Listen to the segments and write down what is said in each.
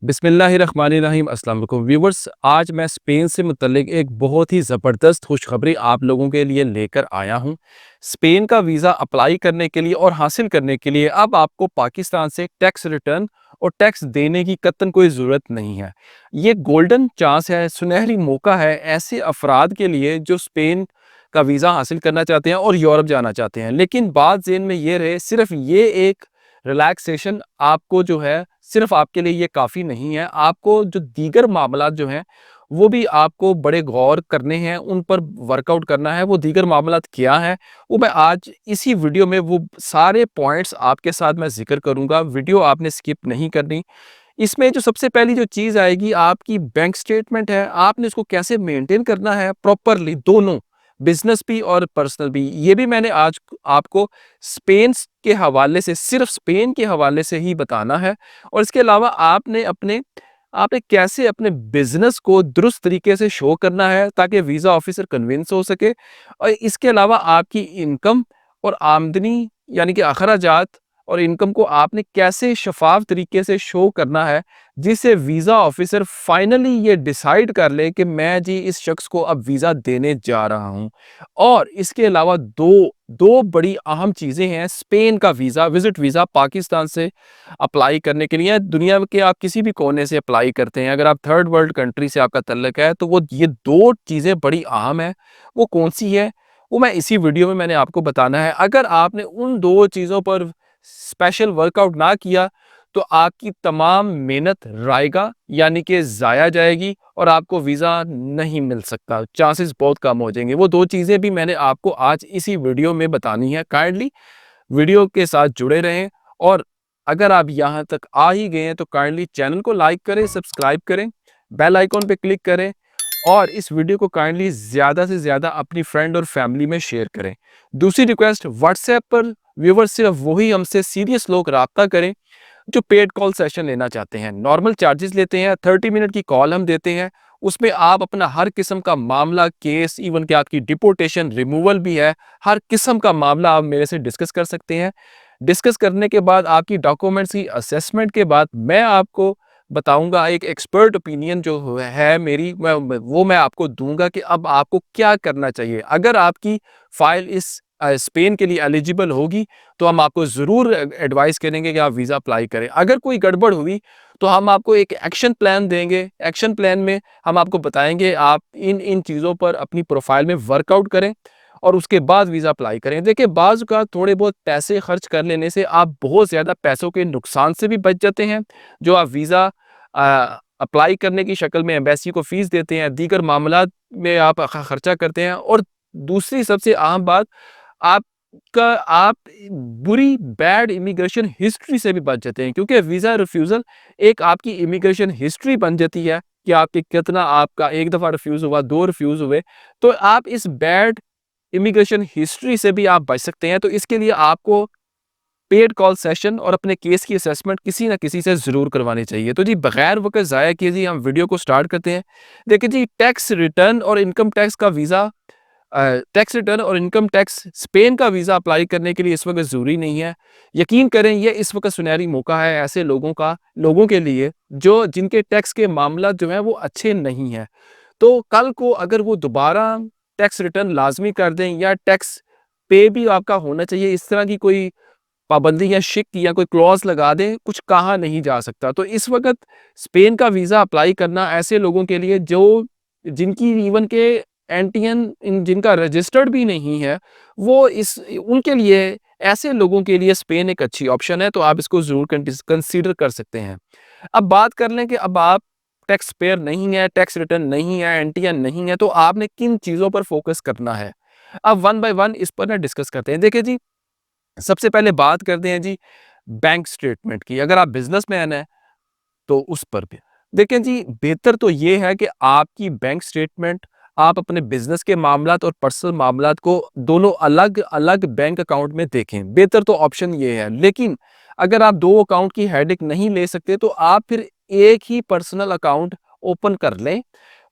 बिस्मिल्लाहिर्रहमानिर्रहीम अस्सलाम वालेकुम व्यूवर्स। आज मैं स्पेन से मुतल्लिक एक बहुत ही ज़बरदस्त खुशखबरी आप लोगों के लिए लेकर आया हूं। स्पेन का वीज़ा अप्लाई करने के लिए और हासिल करने के लिए अब आपको पाकिस्तान से टैक्स रिटर्न और टैक्स देने की कतई कोई ज़रूरत नहीं है। ये गोल्डन चांस है, सुनहरी मौका है ऐसे अफराद के लिए जो स्पेन का वीज़ा हासिल करना चाहते हैं और यूरोप जाना चाहते हैं। लेकिन बात ज़हन में ये रहे, सिर्फ ये एक रिलैक्सेशन आपको जो है सिर्फ आपके लिए ये काफ़ी नहीं है। आपको जो दीगर मामलात जो हैं वो भी आपको बड़े गौर करने हैं, उन पर वर्कआउट करना है। वो दीगर मामलात क्या हैं वो मैं आज इसी वीडियो में वो सारे पॉइंट्स आपके साथ मैं ज़िक्र करूँगा। वीडियो आपने स्किप नहीं करनी। इसमें जो सबसे पहली जो चीज़ आएगी आपकी बैंक स्टेटमेंट है, आपने उसको कैसे मेंटेन करना है प्रॉपरली, दोनों बिजनेस भी और पर्सनल भी। ये भी मैंने आज आपको स्पेन के हवाले से, सिर्फ स्पेन के हवाले से ही बताना है। और इसके अलावा आपने कैसे अपने बिजनेस को दुरुस्त तरीके से शो करना है ताकि वीज़ा ऑफिसर कन्विंस हो सके। और इसके अलावा आपकी इनकम और आमदनी यानी कि अखराजात और इनकम को आपने कैसे शफाफ तरीके से शो करना है जिससे वीज़ा ऑफिसर फाइनली ये डिसाइड कर ले कि मैं जी इस शख्स को अब वीज़ा देने जा रहा हूँ। और इसके अलावा दो दो बड़ी अहम चीज़ें हैं स्पेन का वीज़ा, विजिट वीज़ा पाकिस्तान से अप्लाई करने के लिए। दुनिया के आप किसी भी कोने से अप्लाई करते हैं, अगर आप थर्ड वर्ल्ड कंट्री से आपका तल्लक है तो वो ये दो चीज़ें बड़ी अहम है। वो कौन सी है वो मैं इसी वीडियो में मैंने आपको बताना है। अगर आपने उन दो चीज़ों पर स्पेशल वर्कआउट ना किया तो आपकी तमाम मेहनत रायगा यानी कि ज़ाया जाएगी और आपको वीज़ा नहीं मिल सकता, चांसेस बहुत कम हो जाएंगे। वो दो चीज़ें भी मैंने आपको आज इसी वीडियो में बतानी है। काइंडली वीडियो के साथ जुड़े रहें और अगर आप यहाँ तक आ ही गए हैं तो काइंडली चैनल को लाइक करें, सब्सक्राइब करें, बेल आइकॉन पे क्लिक करें और इस वीडियो को काइंडली ज़्यादा से ज़्यादा अपनी फ्रेंड और फैमिली में शेयर करें। दूसरी रिक्वेस्ट, व्हाट्सएप पर व्यूवर सिर्फ वही हमसे सीरियस लोग राब्ता करें जो पेड कॉल सेशन लेना चाहते हैं। नॉर्मल चार्जेस लेते हैं, 30 मिनट की कॉल हम देते हैं। उसमें आप अपना हर किस्म का मामला, केस, इवन कि आपकी डिपोर्टेशन, रिमूवल भी है, हर किस्म का मामला आप मेरे से डिस्कस कर सकते हैं। डिस्कस करने के बाद आपकी डॉक्यूमेंट्स की असेसमेंट के बाद मैं आपको बताऊंगा, एक एक्सपर्ट ओपिनियन जो है मेरी वो मैं आपको दूंगा कि अब आपको क्या करना चाहिए। अगर आपकी फाइल इस स्पेन के लिए एलिजिबल होगी तो हम आपको ज़रूर एडवाइस करेंगे कि आप वीज़ा अप्लाई करें। अगर कोई गड़बड़ हुई तो हम आपको एक एक्शन प्लान देंगे। एक्शन प्लान में हम आपको बताएंगे आप इन इन चीज़ों पर अपनी प्रोफाइल में वर्कआउट करें और उसके बाद वीज़ा अप्लाई करें। देखिए, बाज़ का थोड़े बहुत पैसे खर्च कर लेने से आप बहुत ज़्यादा पैसों के नुकसान से भी बच जाते हैं। जो आप वीज़ा अप्लाई करने की शक्ल में एम्बेसी को फ़ीस देते हैं, दीगर मामलात में आप खर्चा करते हैं। और दूसरी सबसे अहम बात, आप बुरी बैड इमिग्रेशन हिस्ट्री से भी बच जाते हैं, क्योंकि वीज़ा रिफ्यूज़ल एक आपकी इमिग्रेशन हिस्ट्री बन जाती है कि आपके कितना, आपका एक दफ़ा रिफ्यूज़ हुआ, 2 रिफ्यूज़ हुए, तो आप इस बैड इमिग्रेशन हिस्ट्री से भी आप बच सकते हैं। तो इसके लिए आपको पेड कॉल सेशन और अपने केस की असेसमेंट किसी न किसी से ज़रूर करवानी चाहिए। तो जी बगैर वक़्त ज़ाया किए जी हम वीडियो को स्टार्ट करते हैं। देखिए जी, टैक्स रिटर्न और इनकम टैक्स का वीज़ा, टैक्स रिटर्न और इनकम टैक्स स्पेन का वीज़ा अप्लाई करने के लिए इस वक्त ज़रूरी नहीं है। यकीन करें, ये इस वक्त सुनहरी मौका है ऐसे लोगों के लिए जो जिनके टैक्स के मामला जो हैं वो अच्छे नहीं हैं। तो कल को अगर वो दोबारा टैक्स रिटर्न लाजमी कर दें या टैक्स पे भी आपका होना चाहिए, इस तरह की कोई पाबंदी या शिक या कोई क्लॉज लगा दें, कुछ कहा नहीं जा सकता। तो इस वक्त स्पेन का वीज़ा अप्लाई करना ऐसे लोगों के लिए जो जिनकी इवन के एनटीएन जिनका रजिस्टर्ड भी नहीं है, वो इस उनके लिए, ऐसे लोगों के लिए स्पेन एक अच्छी ऑप्शन है। तो आप इसको ज़रूर कंसीडर कर सकते हैं। अब बात कर लें कि अब आप टैक्स पेयर नहीं है, टैक्स रिटर्न नहीं है, एनटीएन नहीं है, तो आपने किन चीज़ों पर फोकस करना है। अब वन बाय वन इस पर ना डिस्कस करते हैं। देखिए जी, सबसे पहले बात करते हैं जी बैंक स्टेटमेंट की। अगर आप बिजनेसमैन हैं तो उस पर भी देखें जी, बेहतर तो ये है कि आपकी बैंक स्टेटमेंट आप अपने बिजनेस के मामलात और पर्सनल मामलात को दोनों अलग अलग बैंक अकाउंट में देखें। बेहतर तो ऑप्शन ये है। लेकिन अगर आप दो अकाउंट की हेडेक नहीं ले सकते तो आप फिर एक ही पर्सनल अकाउंट ओपन कर लें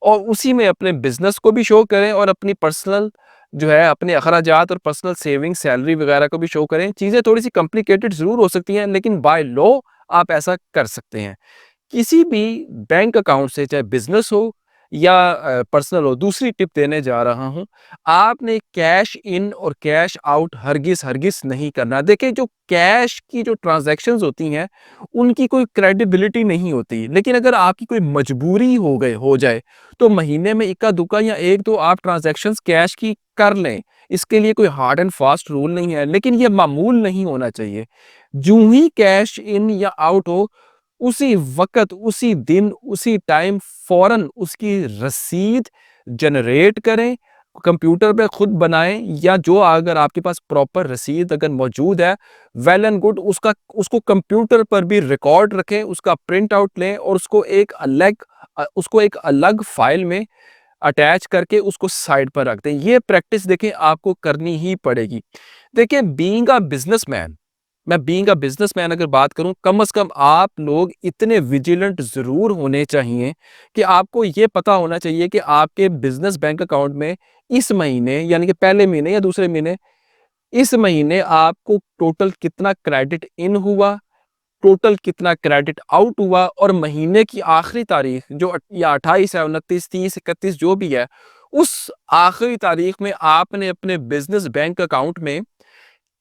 और उसी में अपने बिजनेस को भी शो करें और अपनी पर्सनल जो है अपने अखराजात और पर्सनल सेविंग, सैलरी वगैरह को भी शो करें। चीज़ें थोड़ी सी कॉम्प्लिकेटेड ज़रूर हो सकती हैं लेकिन बाय लॉ आप ऐसा कर सकते हैं। किसी भी बैंक अकाउंट से, चाहे बिज़नेस हो या पर्सनल हो, दूसरी टिप देने जा रहा हूँ, आपने कैश इन और कैश आउट हरगिज़ नहीं करना। देखिए, जो कैश की जो ट्रांज़ैक्शंस होती हैं, उनकी कोई क्रेडिबिलिटी नहीं होती। लेकिन अगर आपकी कोई मजबूरी हो जाए, तो महीने में इक्का-दुक्का या 1-2 आप ट्रांज़ैक्शंस कैश की कर लें। इसके लिए कोई हार्ड एंड फास्ट रूल नहीं है, लेकिन ये मामूल नहीं होना चाहिए। जूँ ही कैश इन या आउट हो, उसी वक़्त, उसी दिन, उसी टाइम फ़ौरन उसकी रसीद जनरेट करें, कंप्यूटर पे खुद बनाएँ या जो अगर आपके पास प्रॉपर रसीद अगर मौजूद है, वेल एंड गुड, उसको कंप्यूटर पर भी रिकॉर्ड रखें, उसका प्रिंट आउट लें और उसको एक अलग फ़ाइल में अटैच करके उसको साइड पर रख दें। ये प्रैक्टिस देखिए आपको करनी ही पड़ेगी। देखिए, बीइंग अ बिज़नेसमैन अगर बात करूँ, कम से कम आप लोग इतने विजिलेंट ज़रूर होने चाहिए कि आपको ये पता होना चाहिए कि आपके बिज़नेस बैंक अकाउंट में इस महीने, यानी कि पहले महीने या दूसरे महीने, इस महीने आपको टोटल कितना क्रेडिट इन हुआ, टोटल कितना क्रेडिट आउट हुआ और महीने की आखिरी तारीख जो या 28 है, 29, 30, 31 जो भी है, उस आखिरी तारीख में आपने अपने बिज़नेस बैंक अकाउंट में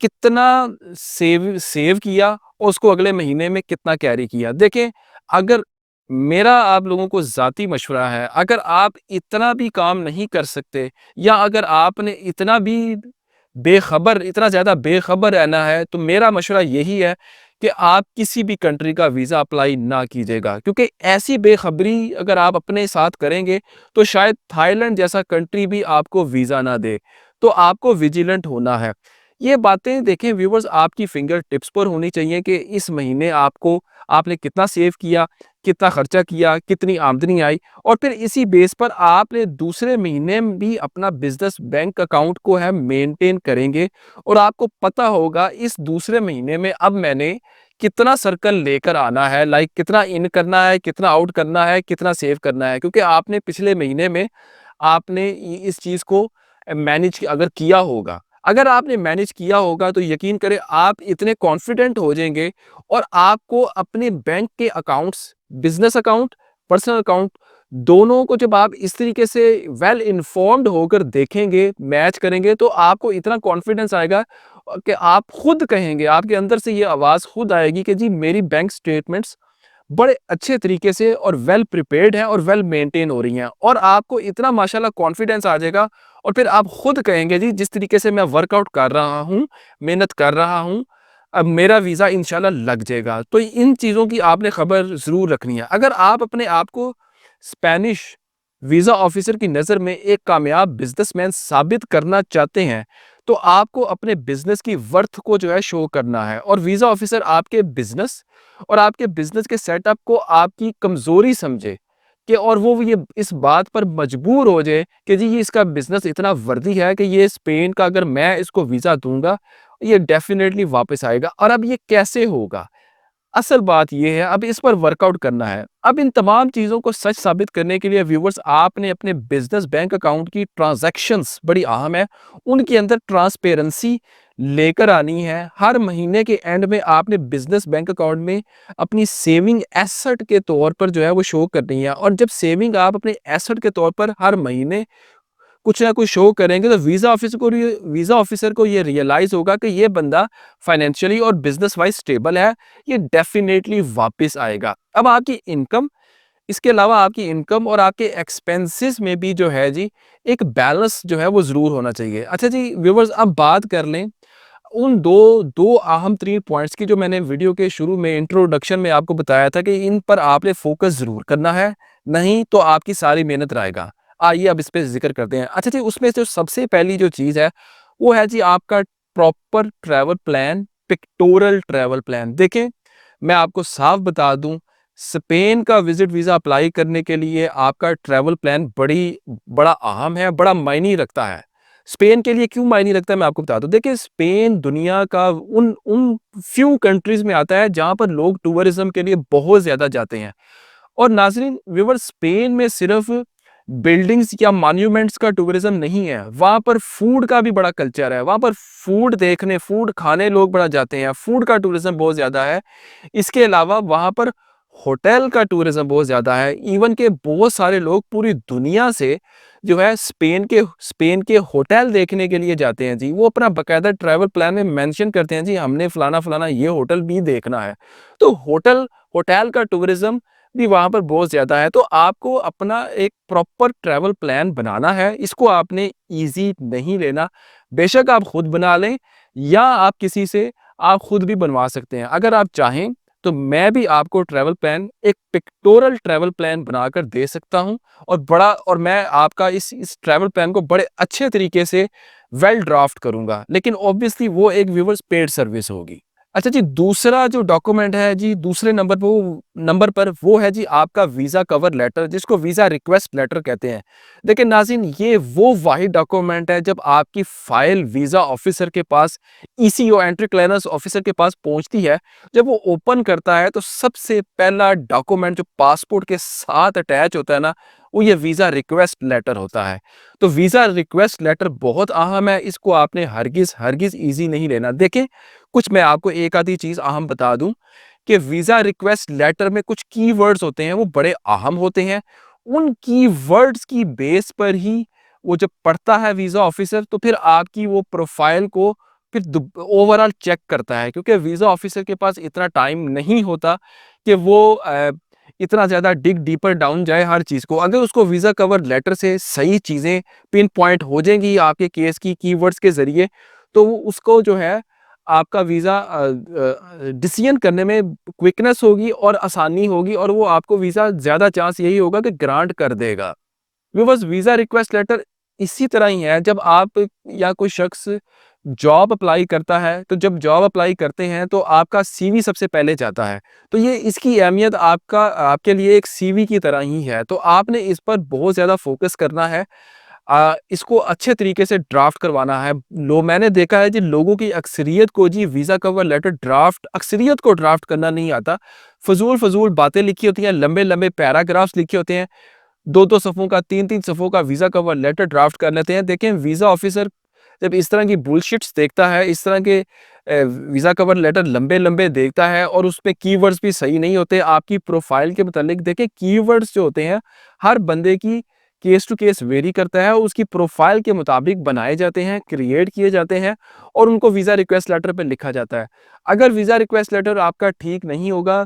कितना सेव सेव किया और उसको अगले महीने में कितना कैरी किया। देखें, अगर मेरा आप लोगों को ज़ाती मशवरा है, अगर आप इतना भी काम नहीं कर सकते या अगर आपने इतना ज़्यादा बेखबर रहना है, तो मेरा मशवरा यही है कि आप किसी भी कंट्री का वीज़ा अप्लाई ना कीजिएगा, क्योंकि ऐसी बेखबरी अगर आप अपने साथ करेंगे, तो शायद थाईलैंड जैसा कंट्री भी आपको वीज़ा ना दे। तो आपको विजिलेंट होना है। ये बातें देखें व्यूअर्स, आपकी फिंगर टिप्स पर होनी चाहिए कि इस महीने आपने कितना सेव किया, कितना खर्चा किया, कितनी आमदनी आई और फिर इसी बेस पर आपने दूसरे महीने में भी अपना बिजनेस बैंक अकाउंट को है मेंटेन करेंगे और आपको पता होगा इस दूसरे महीने में अब मैंने कितना सर्कल लेकर आना है, लाइक कितना इन करना है, कितना आउट करना है, कितना सेव करना है, क्योंकि आपने पिछले महीने में आपने इस चीज को मैनेज अगर किया होगा, अगर आपने मैनेज किया होगा, तो यकीन करें आप इतने कॉन्फिडेंट हो जाएंगे और आपको अपने बैंक के accounts, business account, personal account, दोनों को जब आप इस तरीके से वेल इन्फॉर्म्ड होकर देखेंगे, मैच करेंगे, तो आपको इतना कॉन्फिडेंस आएगा कि आप खुद कहेंगे, आपके अंदर से ये आवाज़ खुद आएगी कि जी मेरी बैंक स्टेटमेंट्स बड़े अच्छे तरीके से और वेल प्रिपेयर्ड हैं और वेल मेंटेन हो रही हैं और आपको इतना माशाल्लाह कॉन्फिडेंस आ जाएगा और फिर आप खुद कहेंगे जी जिस तरीके से मैं वर्कआउट कर रहा हूँ, मेहनत कर रहा हूँ, अब मेरा वीज़ा इंशाल्लाह लग जाएगा। तो इन चीज़ों की आपने खबर ज़रूर रखनी है। अगर आप अपने आप को स्पेनिश वीज़ा ऑफिसर की नज़र में एक कामयाब बिजनेसमैन साबित करना चाहते हैं, तो आपको अपने बिजनेस की वर्थ को जो है शो करना है और वीज़ा ऑफिसर आपके बिजनेस और आपके बिजनेस के सेटअप को आपकी कमजोरी समझे कि और वो ये इस बात पर मजबूर हो जाए कि जी ये इसका बिजनेस इतना वर्दी है कि ये स्पेन का अगर मैं इसको वीज़ा दूंगा, ये डेफिनेटली वापस आएगा। और अब ये कैसे होगा? असल बात ये है, अब इस पर वर्कआउट करना है। अब इन तमाम चीज़ों को सच साबित करने के लिए व्यूवर्स, आपने अपने बिजनेस बैंक अकाउंट की ट्रांजैक्शंस बड़ी अहम है, उनके अंदर ट्रांसपेरेंसी लेकर आनी है। हर महीने के एंड में आपने बिजनेस बैंक अकाउंट में अपनी सेविंग एसेट के तौर पर जो है वो शो करनी है और जब सेविंग आप अपने एसेट के तौर पर हर महीने कुछ ना कुछ शो करेंगे, तो वीज़ा ऑफिसर को ये रियलाइज़ होगा कि ये बंदा फाइनेंशियली और बिज़नेस वाइज़ स्टेबल है, ये डेफ़िनेटली वापस आएगा। अब आपकी इनकम, इसके अलावा आपकी इनकम और आपके एक्सपेंसेस में भी जो है जी, एक बैलेंस जो है वो ज़रूर होना चाहिए। अच्छा जी व्यूअर्स, अब बात कर लें उन दो अहम तरीन पॉइंट्स की जो मैंने वीडियो के शुरू में इंट्रोडक्शन में आपको बताया था कि इन पर आपने फोकस ज़रूर करना है, नहीं तो आपकी सारी मेहनत रहेगा। आइए अब इस पे ज़िक्र करते हैं। अच्छा जी, उसमें जो सबसे पहली जो चीज़ है, वो है जी आपका proper travel plan, pectoral travel plan. देखें, मैं आपको साफ बता दूँ, स्पेन का विज़िट वीज़ा अप्लाई करने के लिए आपका ट्रैवल प्लान बड़ा अहम है, बड़ा मायने रखता है। स्पेन के लिए क्यों मायने रखता है, मैं आपको बता दूं। देखिए, स्पेन दुनिया का उन उन फ्यू कंट्रीज में आता है जहां पर लोग टूरिज्म के लिए बहुत ज्यादा जाते हैं। और नाजरीन व्यूअर, स्पेन में सिर्फ बिल्डिंग्स या मॉन्यूमेंट्स का टूरिज्म नहीं है, वहां पर फूड का भी बड़ा कल्चर है। वहां पर फूड खाने लोग बड़ा जाते हैं, फूड का टूरिज्म बहुत ज्यादा है। इसके अलावा वहां पर होटल का टूरिज्म बहुत ज़्यादा है। इवन के बहुत सारे लोग पूरी दुनिया से जो है स्पेन के होटल देखने के लिए जाते हैं जी। वो अपना बाकायदा ट्रैवल प्लान में मेंशन करते हैं जी, हमने फलाना-फलाना ये होटल भी देखना है। तो होटल का टूरिज्म भी वहाँ पर बहुत ज़्यादा है। तो आपको अपना एक प्रॉपर ट्रैवल प्लान बनाना है। इसको आपने ईज़ी नहीं लेना। बेशक आप खुद बना लें या आप खुद भी बनवा सकते हैं। अगर आप चाहें तो मैं भी आपको ट्रैवल प्लान, एक पिक्टोरल ट्रैवल प्लान बनाकर दे सकता हूँ और मैं आपका इस ट्रैवल प्लान को बड़े अच्छे तरीके से वेल ड्राफ्ट करूँगा। लेकिन ऑब्वियसली वो एक व्यूअर्स पेड सर्विस होगी। अच्छा जी, दूसरा जो डॉक्यूमेंट है जी, दूसरे नंबर पर वो है जी आपका वीज़ा कवर लेटर, जिसको वीज़ा रिक्वेस्ट लेटर कहते हैं। देखिए नाज़रीन, ये वो वाहिद डॉक्यूमेंट है जब आपकी फ़ाइल वीज़ा ऑफ़िसर के पास, ईसीओ एंट्री क्लियरेंस ऑफ़िसर के पास पहुँचती है। जब वो ओपन करता है तो सबसे पहला डॉक्यूमेंट जो पासपोर्ट के साथ अटैच होता है ना, वो ये वीज़ा रिक्वेस्ट लेटर होता है। तो वीज़ा रिक्वेस्ट लेटर बहुत अहम है, इसको आपने हरगिज़ ईज़ी नहीं लेना। देखें, कुछ मैं आपको एक आधी चीज़ अहम बता दूँ कि वीज़ा रिक्वेस्ट लेटर में कुछ कीवर्ड्स होते हैं, वो बड़े अहम होते हैं। उन कीवर्ड्स की बेस पर ही वो जब पढ़ता है वीज़ा ऑफ़िसर, तो फिर आपकी वो प्रोफ़ाइल को फिर ओवरऑल चेक करता है, क्योंकि वीज़ा ऑफ़िसर के पास इतना टाइम नहीं होता कि वो इतना ज़्यादा डिग डीपर डाउन जाए हर चीज़ को। अगर उसको वीज़ा कवर लेटर से सही चीज़ें पिन पॉइंट हो जाएँगी आपके केस की कीवर्ड्स के ज़रिए, तो वो उसको जो है आपका वीज़ा डिसीजन करने में क्विकनेस होगी और आसानी होगी, और वो आपको वीज़ा ज़्यादा चांस यही होगा कि ग्रांट कर देगा। व्यूअर्स, वीज़ा रिक्वेस्ट लेटर इसी तरह ही है। जब आप या कोई शख्स जॉब अप्लाई करता है, तो जब जॉब अप्लाई करते हैं तो आपका सीवी सबसे पहले जाता है। तो ये इसकी अहमियत आपके लिए एक सीवी की तरह ही है। तो आपने इस पर बहुत ज़्यादा फ़ोकस करना है। इसको अच्छे तरीके से ड्राफ्ट करवाना है। मैंने देखा है जी, लोगों की अक्सरियत को जी वीज़ा कवर लेटर अक्सरियत को ड्राफ्ट करना नहीं आता। फ़ुज़ूल-फ़ुज़ूल बातें लिखी होती हैं, लंबे-लंबे पैराग्राफ्स लिखे होते हैं। 2-2 सफ़ों का, 3-3 सफ़ों का वीज़ा कवर लेटर ड्राफ्ट कर लेते हैं। देखें, वीज़ा ऑफ़िसर जब इस तरह की बुलशिट्स देखता है, इस तरह के वीज़ा कवर लेटर लंबे-लंबे देखता है और उसमें कीवर्ड्स भी सही नहीं होते, आपकी प्रोफ़ाइल के मुतालिक, देखिए कीवर्ड्स जो होते हैं, हर बंदे की केस टू केस वेरी करता है, उसकी प्रोफ़ाइल के मुताबिक बनाए जाते हैं, क्रिएट किए जाते हैं और उनको वीज़ा रिक्वेस्ट लेटर पे लिखा जाता है। अगर वीज़ा रिक्वेस्ट लेटर आपका ठीक नहीं होगा,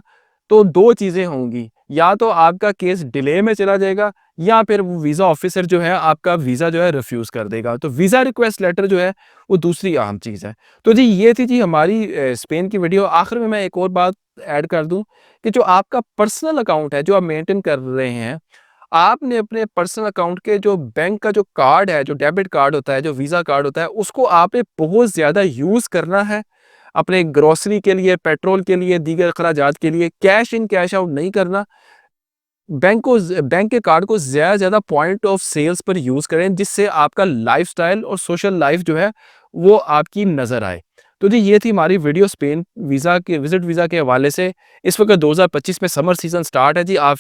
तो 2 चीज़ें होंगी, या तो आपका केस डिले में चला जाएगा या फिर वो वीज़ा ऑफ़िसर जो है आपका वीज़ा जो है रिफ्यूज़ कर देगा। तो वीज़ा रिक्वेस्ट लेटर जो है वो दूसरी अहम चीज़ है। तो जी, ये थी जी हमारी स्पेन की वीडियो। आखिर में मैं एक और बात ऐड कर दूँ कि जो आपका पर्सनल अकाउंट है, जो आप मेंटेन कर रहे हैं, आपने अपने पर्सनल अकाउंट के जो बैंक का जो कार्ड है, जो डेबिट कार्ड होता है, जो वीज़ा कार्ड होता है, उसको आपने बहुत ज़्यादा यूज़ करना है। अपने ग्रोसरी के लिए, पेट्रोल के लिए, दीगर अखराजात के लिए कैश इन कैश आउट नहीं करना। बैंक के कार्ड को ज़्यादा से ज़्यादा पॉइंट ऑफ सेल्स पर यूज़ करें, जिससे आपका लाइफ़स्टाइल और सोशल लाइफ़ जो है वो आपकी नज़र आए। तो जी, ये थी हमारी वीडियो स्पेन विज़िट वीज़ा के हवाले से। इस वक़्त 2025 में समर सीज़न स्टार्ट है जी। आप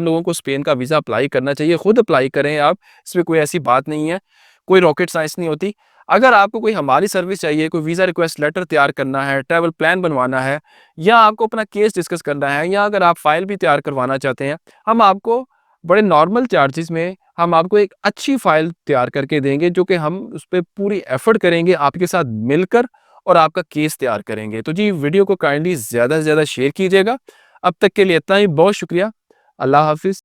लोगों को स्पेन का वीज़ा अप्लाई करना चाहिए, खुद अप्लाई करें आप, इसमें कोई ऐसी बात नहीं है, कोई रॉकेट साइंस नहीं होती। अगर आपको कोई हमारी सर्विस चाहिए, कोई वीज़ा रिक्वेस्ट लेटर तैयार करना है, ट्रैवल प्लान बनवाना है, या आपको अपना केस डिस्कस करना है, या अगर आप फ़ाइल भी तैयार करवाना चाहते हैं, हम आपको बड़े नॉर्मल चार्जेस में हम आपको एक अच्छी फ़ाइल तैयार करके देंगे, जो कि हम उस पे पूरी एफ़र्ट करेंगे आपके साथ मिलकर और आपका केस तैयार करेंगे। तो जी, वीडियो को काइंडली ज़्यादा से ज़्यादा शेयर कीजिएगा। अब तक के लिए इतना ही, बहुत शुक्रिया। अल्लाह हाफ़िज़।